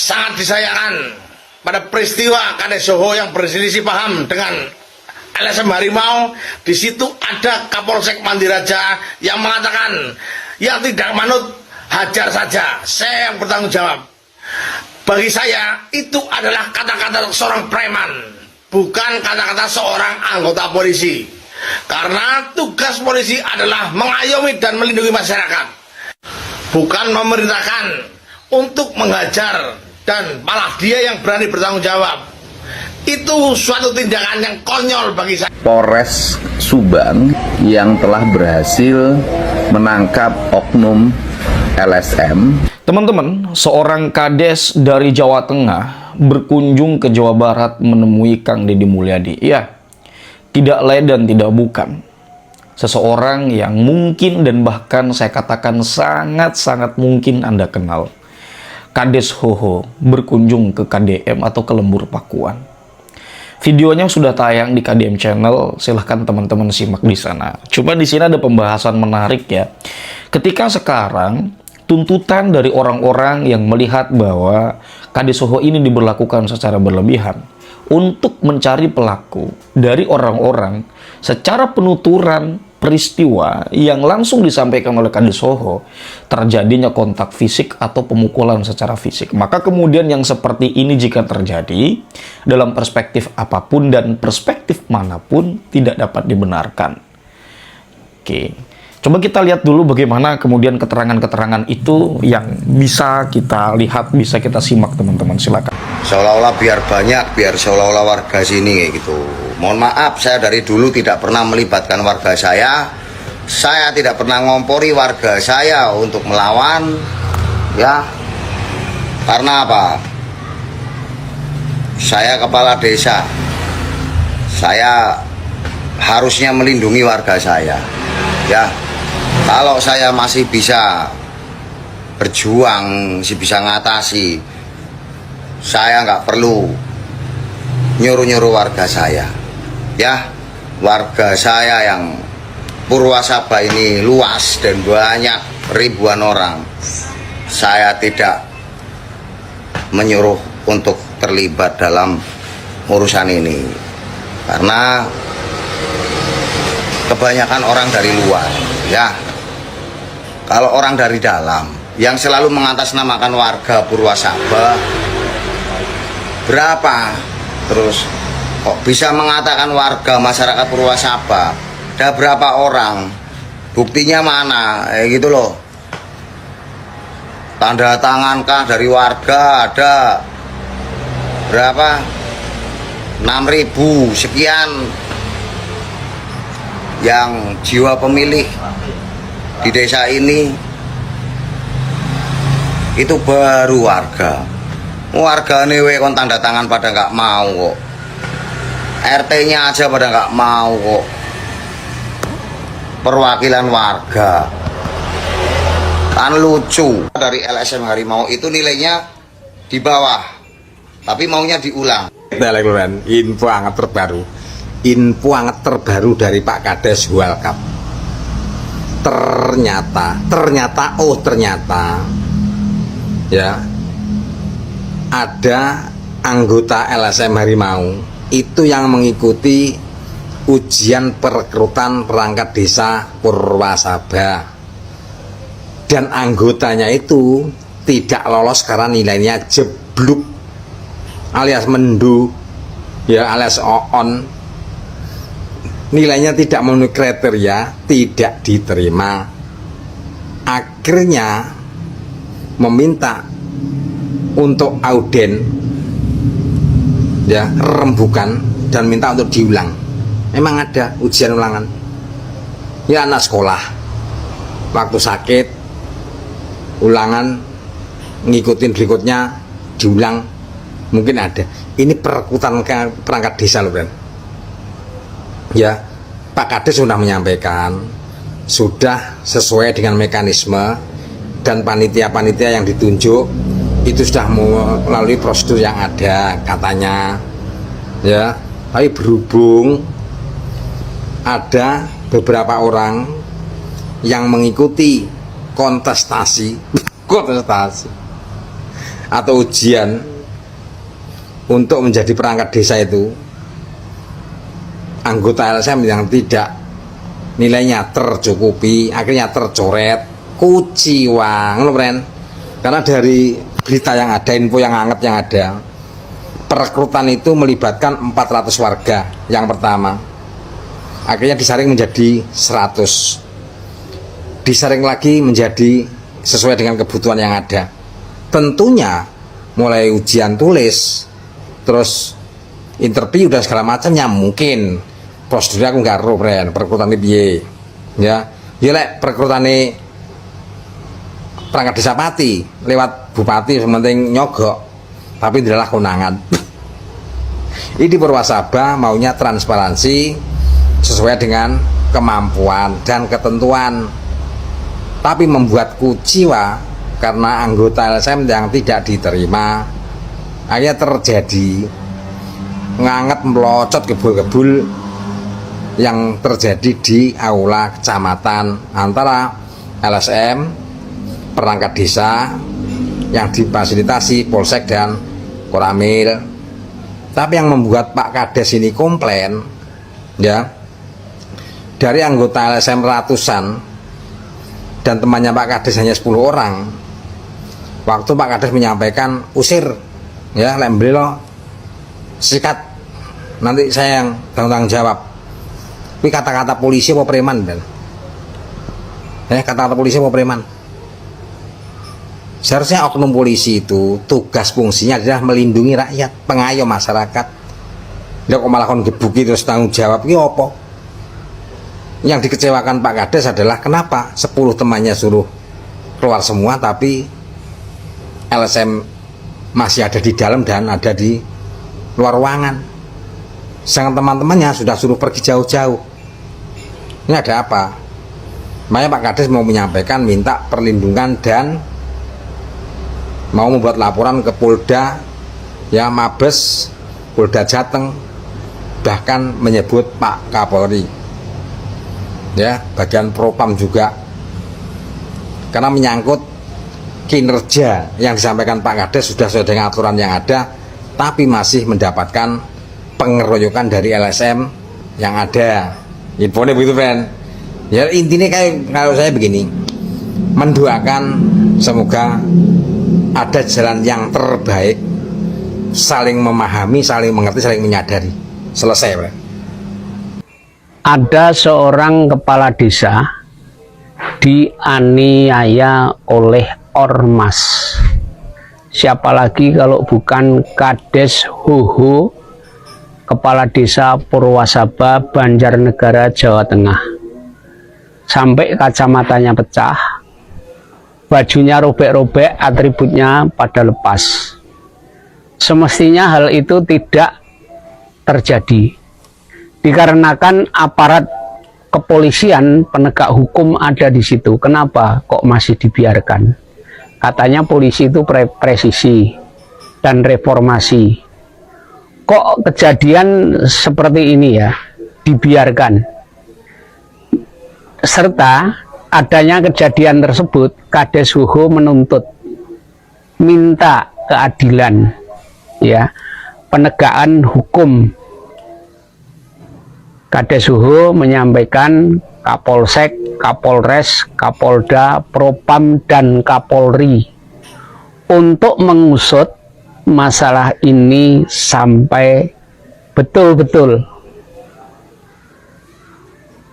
sangat disayangkan pada peristiwa Kades Soho yang berselisih paham dengan LSM Harimau. Di situ ada Kapolsek Mandiraja yang mengatakan, yang tidak manut hajar saja, saya yang bertanggung jawab. Bagi saya itu adalah kata-kata seorang preman, bukan kata-kata seorang anggota polisi. Karena tugas polisi adalah mengayomi dan melindungi masyarakat, bukan memerintahkan untuk menghajar, dan malah dia yang berani bertanggung jawab. Itu suatu tindakan yang konyol bagi saya. Polres Subang yang telah berhasil menangkap oknum LSM. Teman-teman, seorang kades dari Jawa Tengah berkunjung ke Jawa Barat menemui Kang Deddy Mulyadi. Ya, tidak lain dan tidak bukan, seseorang yang mungkin dan bahkan saya katakan sangat-sangat mungkin Anda kenal. Kades Hoho berkunjung ke KDM atau ke Lembur Pakuan. Videonya sudah tayang di KDM Channel, silahkan teman-teman simak di sana. Cuma di sini ada pembahasan menarik ya. Ketika sekarang tuntutan dari orang-orang yang melihat bahwa Kades Soho ini diberlakukan secara berlebihan untuk mencari pelaku dari orang-orang secara penuturan peristiwa yang langsung disampaikan oleh Kades Soho, terjadinya kontak fisik atau pemukulan secara fisik. Maka kemudian yang seperti ini jika terjadi dalam perspektif apapun dan perspektif manapun tidak dapat dibenarkan. Oke, coba kita lihat dulu bagaimana kemudian keterangan-keterangan itu yang bisa kita lihat, bisa kita simak teman-teman, silakan. Seolah-olah biar banyak, biar seolah-olah warga sini kayak gitu. Mohon maaf, saya dari dulu tidak pernah melibatkan warga saya. Saya tidak pernah ngompori warga saya untuk melawan, ya. Karena apa? Saya kepala desa. Saya harusnya melindungi warga saya, ya. Kalau saya masih bisa berjuang, masih bisa ngatasi, saya nggak perlu nyuruh-nyuruh warga saya, ya. Warga saya yang Purwasaba ini luas dan banyak ribuan orang, saya tidak menyuruh untuk terlibat dalam urusan ini, karena kebanyakan orang dari luar, ya. Kalau orang dari dalam yang selalu mengatasnamakan warga Purwasaba, berapa terus kok bisa mengatakan warga masyarakat Purwasaba, ada berapa orang, buktinya mana, gitu loh. Tanda tangankah dari warga ada berapa, 6.000 sekian yang jiwa pemilih di desa ini, itu baru warga. Warga newe kon tanda tangan pada nggak mau kok, RT-nya aja pada nggak mau kok. Perwakilan warga kan lucu. Dari LSM Harimau itu nilainya di bawah, tapi maunya diulang. Info hangat terbaru, info hangat terbaru dari Pak Kades Hualkap. Ternyata ya, ada anggota LSM Harimau itu yang mengikuti ujian perekrutan perangkat desa Purwasaba, dan anggotanya itu tidak lolos karena nilainya jeblok alias mendu, ya, alias on. Nilainya tidak memenuhi kriteria, tidak diterima. Akhirnya meminta untuk auden, ya, rembukan, dan minta untuk diulang. Memang ada ujian ulangan, ya, anak sekolah waktu sakit ulangan, ngikutin berikutnya diulang, mungkin ada. Ini perekrutan perangkat desa loh, Bren. Ya, Pak Kades sudah menyampaikan, sudah sesuai dengan mekanisme, dan panitia-panitia yang ditunjuk itu sudah melalui prosedur yang ada katanya, ya. Tapi berhubung ada beberapa orang yang mengikuti kontestasi atau ujian untuk menjadi perangkat desa itu anggota LSM yang tidak nilainya tercukupi, akhirnya tercoret, kuciwa, ngono Pren. Karena dari berita yang ada, info yang hangat yang ada, perekrutan itu melibatkan 400 warga yang pertama, akhirnya disaring menjadi 100, disaring lagi menjadi sesuai dengan kebutuhan yang ada. Tentunya mulai ujian tulis, terus interview dan segala macamnya mungkin prosedurnya aku nggak tahu Pren, perekrutan piye ya. Ya lek perekrutan perangkat desa pati lewat bupati sementing nyogok, tapi adalah konangan. Ini Purwasaba maunya transparansi sesuai dengan kemampuan dan ketentuan, tapi membuat kuciwa karena anggota LSM yang tidak diterima, akhirnya terjadi nganget melocot gebul-gebul yang terjadi di aula kecamatan antara LSM, perangkat desa yang difasilitasi Polsek dan Koramil. Tapi yang membuat Pak Kades ini komplain ya, dari anggota LSM ratusan dan temannya Pak Kades hanya 10 orang. Waktu Pak Kades menyampaikan usir ya, lembel lo sikat, nanti saya yang tanggung jawab. Ini kata-kata polisi apa preman Ben? Kata-kata polisi apa preman? Seharusnya oknum polisi itu tugas fungsinya adalah melindungi rakyat, pengayom masyarakat. Dia kok malah kon gebuki terus tanggung jawab ini apa? Yang dikecewakan Pak Kades adalah kenapa 10 temannya suruh keluar semua, tapi LSM masih ada di dalam dan ada di luar ruangan. Sedangkan teman-temannya sudah suruh pergi jauh-jauh. Ini ada apa? Makanya Pak Kades mau menyampaikan minta perlindungan dan mau membuat laporan ke Polda ya, Mabes, Polda Jateng, bahkan menyebut Pak Kapolri ya, bagian Propam juga, karena menyangkut kinerja yang disampaikan Pak Kades sudah sesuai dengan aturan yang ada, tapi masih mendapatkan pengeroyokan dari LSM yang ada. Infonya begitu friend ya. Intinya kayak kalau saya begini, mendoakan semoga ada jalan yang terbaik, saling memahami, saling mengerti, saling menyadari. Selesai friend. Ada seorang kepala desa dianiaya oleh ormas. Siapa lagi kalau bukan Kades Hoho, Kepala Desa Purwasaba, Banjarnegara, Jawa Tengah. Sampai kacamatanya pecah, bajunya robek-robek, atributnya pada lepas. Semestinya hal itu tidak terjadi, dikarenakan aparat kepolisian, penegak hukum ada di situ. Kenapa kok masih dibiarkan? Katanya polisi itu presisi dan reformasi. Kok kejadian seperti ini ya dibiarkan? Serta adanya kejadian tersebut, Kades Hoho menuntut minta keadilan ya, penegakan hukum. Kades Hoho menyampaikan Kapolsek, Kapolres, Kapolda, Propam, dan Kapolri untuk mengusut masalah ini sampai betul-betul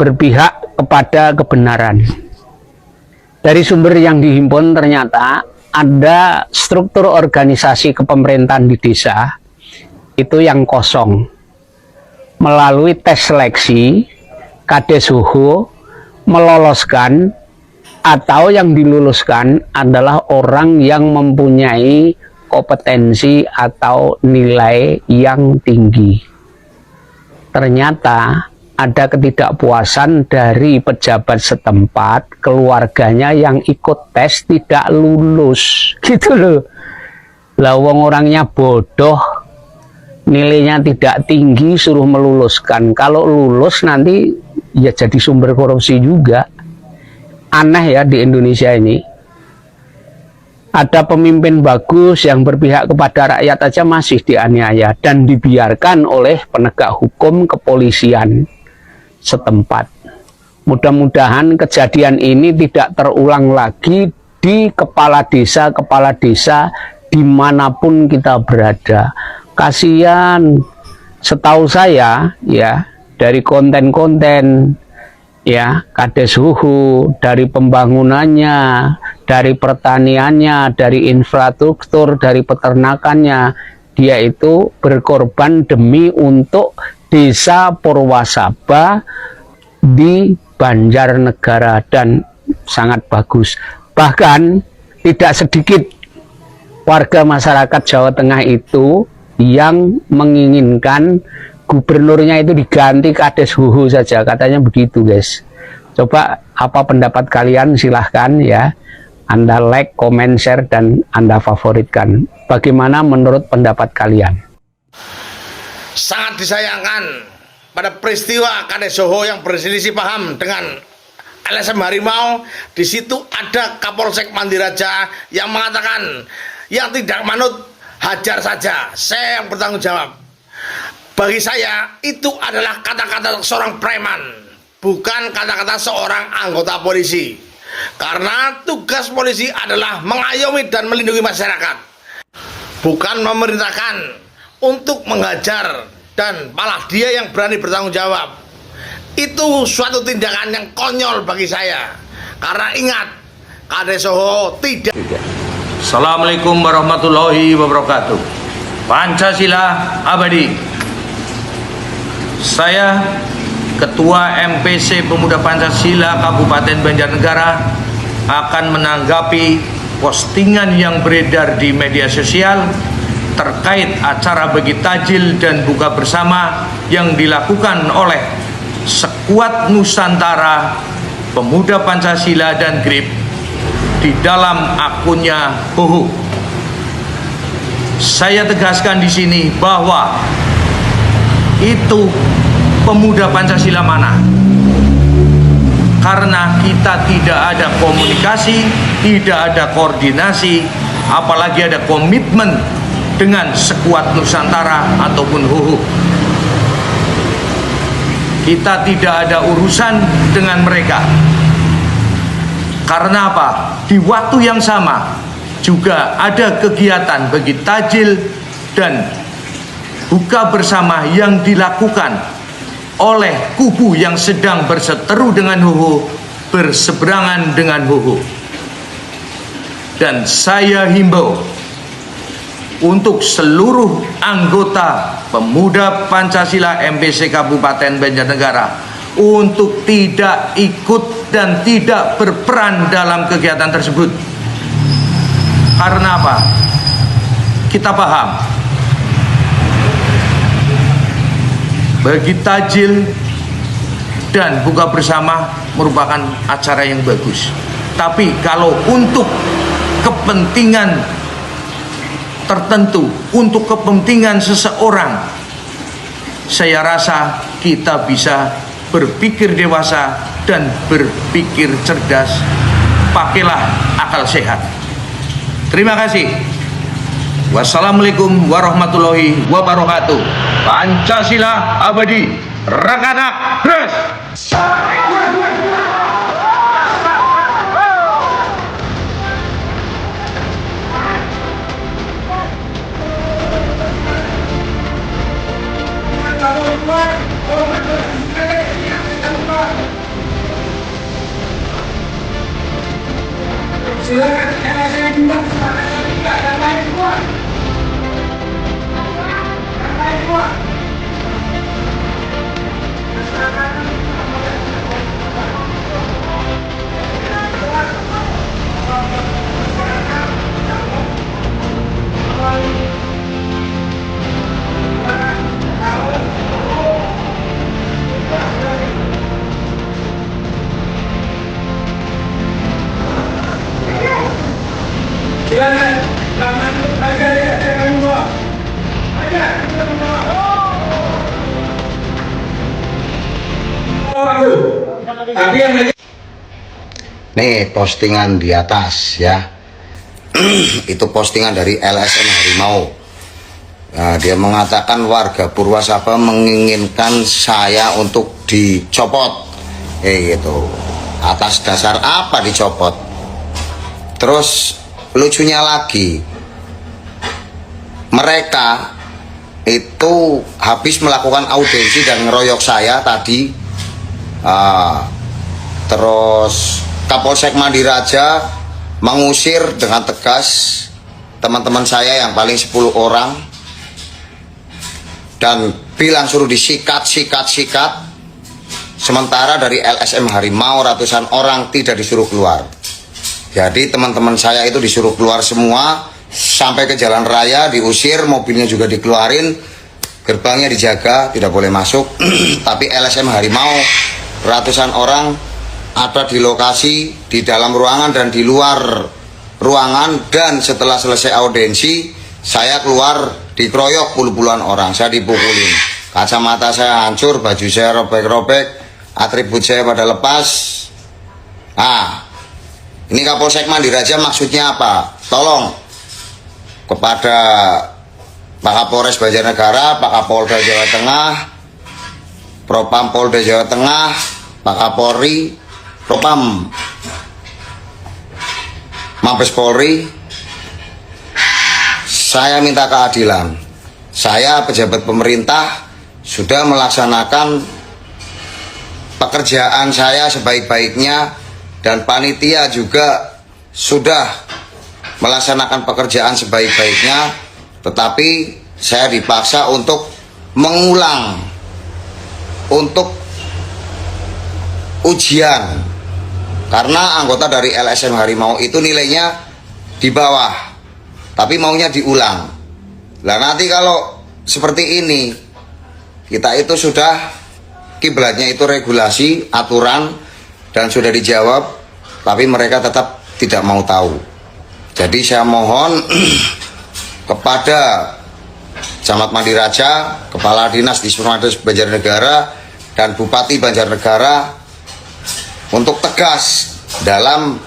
berpihak kepada kebenaran. Dari sumber yang dihimpun ternyata ada struktur organisasi kepemerintahan di desa itu yang kosong. Melalui tes seleksi, Kades Hoho meloloskan atau yang diluluskan adalah orang yang mempunyai kompetensi atau nilai yang tinggi. Ternyata ada ketidakpuasan dari pejabat setempat, keluarganya yang ikut tes tidak lulus, gitu loh. Lah wong orangnya bodoh, nilainya tidak tinggi, suruh meluluskan. Kalau lulus nanti ya jadi sumber korupsi juga. Aneh ya di Indonesia ini. Ada pemimpin bagus yang berpihak kepada rakyat aja masih dianiaya dan dibiarkan oleh penegak hukum kepolisian setempat. Mudah-mudahan kejadian ini tidak terulang lagi di kepala desa dimanapun kita berada. Kasihan, setahu saya ya, dari konten-konten ya Kades Huhu, dari pembangunannya, dari pertaniannya, dari infrastruktur, dari peternakannya, dia itu berkorban demi untuk desa Purwasaba di Banjarnegara dan sangat bagus. Bahkan tidak sedikit warga masyarakat Jawa Tengah itu yang menginginkan gubernurnya itu diganti Kades Huhu saja, katanya begitu guys. Coba apa pendapat kalian, silahkan ya, Anda like, komen, share, dan Anda favoritkan. Bagaimana menurut pendapat kalian? Sangat disayangkan pada peristiwa Kades Huhu yang berselisih paham dengan LSM Harimau. Di situ ada Kapolsek Mandiraja yang mengatakan yang tidak manut hajar saja, saya yang bertanggung jawab. Bagi saya itu adalah kata-kata seorang preman, bukan kata-kata seorang anggota polisi. Karena tugas polisi adalah mengayomi dan melindungi masyarakat, bukan memerintahkan untuk menghajar, dan malah dia yang berani bertanggung jawab. Itu suatu tindakan yang konyol bagi saya. Karena ingat, Kades Huhu tidak. Assalamualaikum warahmatullahi wabarakatuh. Pancasila abadi. Saya Ketua MPC Pemuda Pancasila Kabupaten Banjarnegara akan menanggapi postingan yang beredar di media sosial terkait acara bagi tajil dan buka bersama yang dilakukan oleh Sekuat Nusantara, Pemuda Pancasila dan GRIP di dalam akunnya Huhu. Saya tegaskan di sini bahwa itu pemuda Pancasila mana? Karena kita tidak ada komunikasi, tidak ada koordinasi, apalagi ada komitmen dengan Sekuat Nusantara ataupun Huhu. Kita tidak ada urusan dengan mereka. Karena apa? Di waktu yang sama juga ada kegiatan bagi tajil dan buka bersama yang dilakukan oleh kubu yang sedang berseteru dengan Huhu, berseberangan dengan Huhu. Dan saya himbau untuk seluruh anggota Pemuda Pancasila MPC Kabupaten Banjarnegara untuk tidak ikut dan tidak berperan dalam kegiatan tersebut. Karena apa? Kita paham, bagi tajil dan buka bersama merupakan acara yang bagus. Tapi kalau untuk kepentingan tertentu, untuk kepentingan seseorang, saya rasa kita bisa berpikir dewasa dan berpikir cerdas. Pakailah akal sehat. Terima kasih. Wassalamualaikum warahmatullahi wabarakatuh. Pancasila abadi. Rakanak terus. Nih postingan di atas ya, Itu postingan dari LSM Harimau. Nah, dia mengatakan warga Purwasaba menginginkan saya untuk dicopot, gitu. Atas dasar apa dicopot? Terus lucunya lagi, mereka itu habis melakukan audiensi dan ngeroyok saya tadi. Terus Kapolsek Mandiraja mengusir dengan tegas teman-teman saya yang paling 10 orang dan bilang suruh disikat. Sementara dari LSM Harimau ratusan orang tidak disuruh keluar. Jadi teman-teman saya itu disuruh keluar semua sampai ke jalan raya, diusir, mobilnya juga dikeluarin, gerbangnya dijaga, tidak boleh masuk. Tapi LSM Harimau ratusan orang ada di lokasi, di dalam ruangan dan di luar ruangan. Dan setelah selesai audiensi, saya keluar dikeroyok puluhan orang, saya dipukulin, kacamata saya hancur, baju saya robek-robek, atribut saya pada lepas. Ini Kapolsek Mandiraja maksudnya apa? Tolong kepada Pak Kapolres Banjarnegara, Pak Kapolda Jawa Tengah, Propam Polda Jawa Tengah, Pak Kapolri, Propam Mabes Polri, saya minta keadilan. Saya pejabat pemerintah sudah melaksanakan pekerjaan saya sebaik-baiknya dan panitia juga sudah melaksanakan pekerjaan sebaik-baiknya, tetapi saya dipaksa untuk mengulang untuk ujian karena anggota dari LSM Harimau itu nilainya di bawah, tapi maunya diulang. Lah nanti kalau seperti ini, kita itu sudah kiblatnya itu regulasi, aturan, dan sudah dijawab, tapi mereka tetap tidak mau tahu. Jadi saya mohon kepada Camat Mandiraja, Kepala Dinas di Banjarnegara, dan Bupati Banjarnegara untuk tegas dalam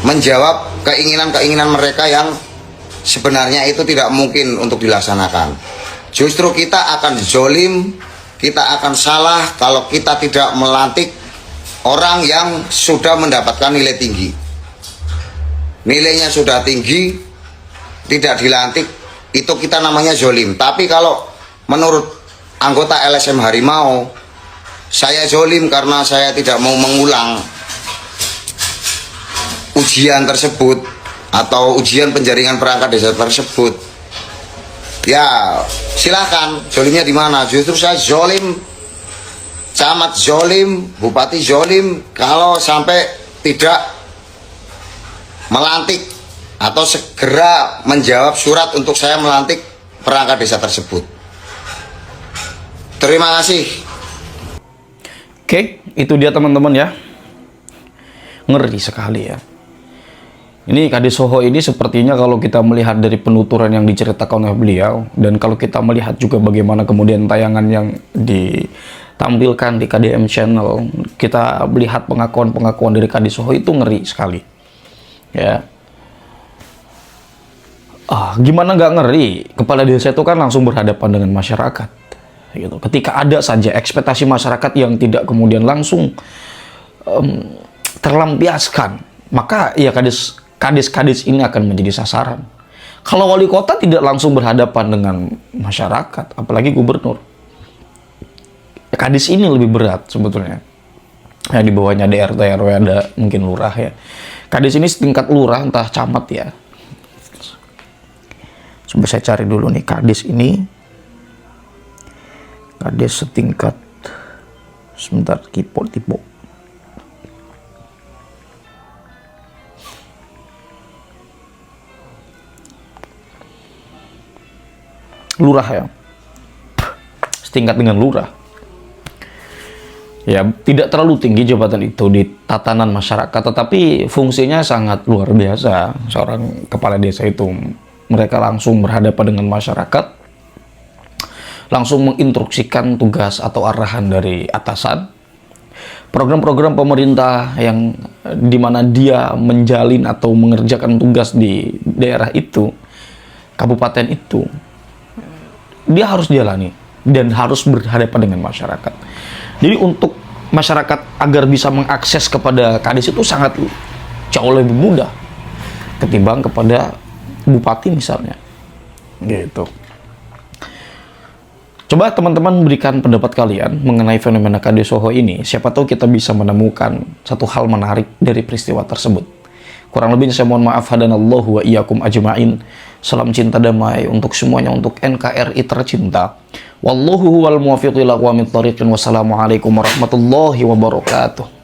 menjawab keinginan-keinginan mereka yang sebenarnya itu tidak mungkin untuk dilaksanakan. Justru kita akan zolim, kita akan salah kalau kita tidak melantik orang yang sudah mendapatkan nilai tinggi. Nilainya sudah tinggi, tidak dilantik, itu kita namanya zolim. Tapi kalau menurut anggota LSM Harimau, saya zolim karena saya tidak mau mengulang ujian tersebut atau ujian penjaringan perangkat desa tersebut. Ya silakan, zolimnya di mana? Justru saya zolim, camat zolim, bupati zolim kalau sampai tidak melantik atau segera menjawab surat untuk saya melantik perangkat desa tersebut. Terima kasih. Oke, itu dia teman-teman ya. Ngeri sekali ya. Ini Kades Soho ini sepertinya kalau kita melihat dari penuturan yang diceritakan oleh beliau, dan kalau kita melihat juga bagaimana kemudian tayangan yang ditampilkan di KDM Channel, kita melihat pengakuan-pengakuan dari Kades Soho itu ngeri sekali. Ya. Gimana nggak ngeri? Kepala desa itu kan langsung berhadapan dengan masyarakat. Gitu. Ketika ada saja ekspektasi masyarakat yang tidak kemudian langsung terlampiaskan, maka ya kades ini akan menjadi sasaran. Kalau wali kota tidak langsung berhadapan dengan masyarakat, apalagi gubernur, kades ini lebih berat sebetulnya. Ya, di bawahnya ada RT RW, ada mungkin lurah ya. Kades ini setingkat lurah, entah camat ya. Coba saya cari dulu nih kades ini. Kades setingkat, sebentar, tipo. Lurah ya, setingkat dengan lurah. Ya, tidak terlalu tinggi jabatan itu di tatanan masyarakat, tetapi fungsinya sangat luar biasa. Seorang kepala desa itu, mereka langsung berhadapan dengan masyarakat, langsung menginstruksikan tugas atau arahan dari atasan, program-program pemerintah yang dimana dia menjalin atau mengerjakan tugas di daerah itu, kabupaten itu, dia harus jalani dan harus berhadapan dengan masyarakat. Jadi untuk masyarakat agar bisa mengakses kepada Kades itu sangat jauh lebih mudah ketimbang kepada bupati misalnya, gitu. Coba teman-teman berikan pendapat kalian mengenai fenomena Kades Soho ini. Siapa tahu kita bisa menemukan satu hal menarik dari peristiwa tersebut. Kurang lebihnya saya mohon maaf. Hadanallahu wa iyyakum ajma'in. Salam cinta damai untuk semuanya, untuk NKRI tercinta. Wallahu huwal muwaffiq ila aqwamit thoriqin. Wassalamualaikum warahmatullahi wabarakatuh.